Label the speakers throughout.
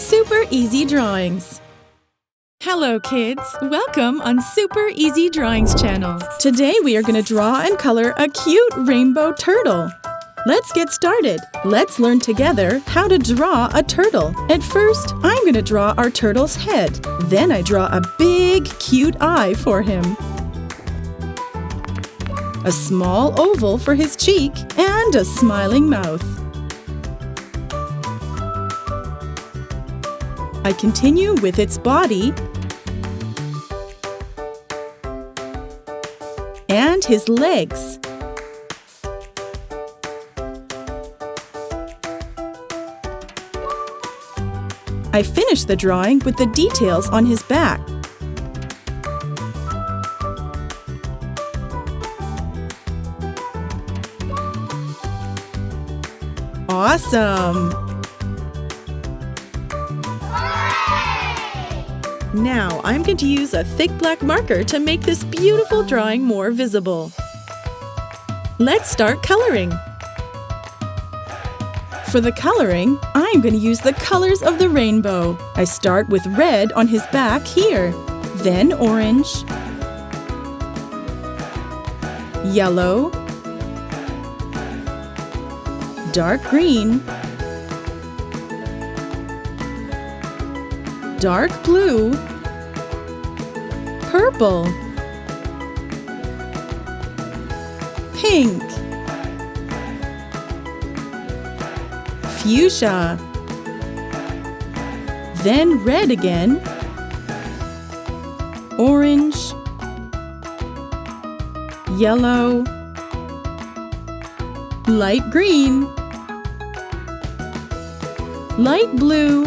Speaker 1: Super Easy Drawings. Hello kids! Welcome on Super Easy Drawings channel. Today we are going to draw and color a cute rainbow turtle. Let's get started. Let's learn together how to draw a turtle. At first, I'm going to draw our turtle's head. Then I draw a big, cute eye for him. A small oval for his cheek and a smiling mouth. I continue with its body and his legs. I finish the drawing with the details on his back. Awesome! Now, I'm going to use a thick black marker to make this beautiful drawing more visible. Let's start coloring. For the coloring, I'm going to use the colors of the rainbow. I start with red on his back here, then orange, yellow, dark green, dark blue, purple, pink, fuchsia, then red again, orange, yellow, light green, light blue,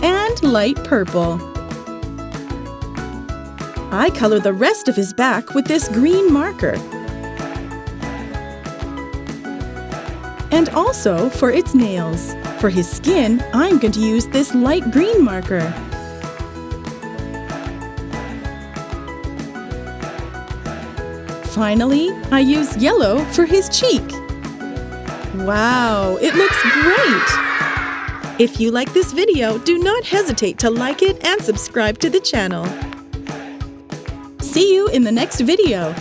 Speaker 1: and light purple. I color the rest of his back with this green marker. And also for its nails. For his skin, I'm going to use this light green marker. Finally, I use yellow for his cheek. Wow, it looks great! If you like this video, do not hesitate to like it and subscribe to the channel. See you in the next video.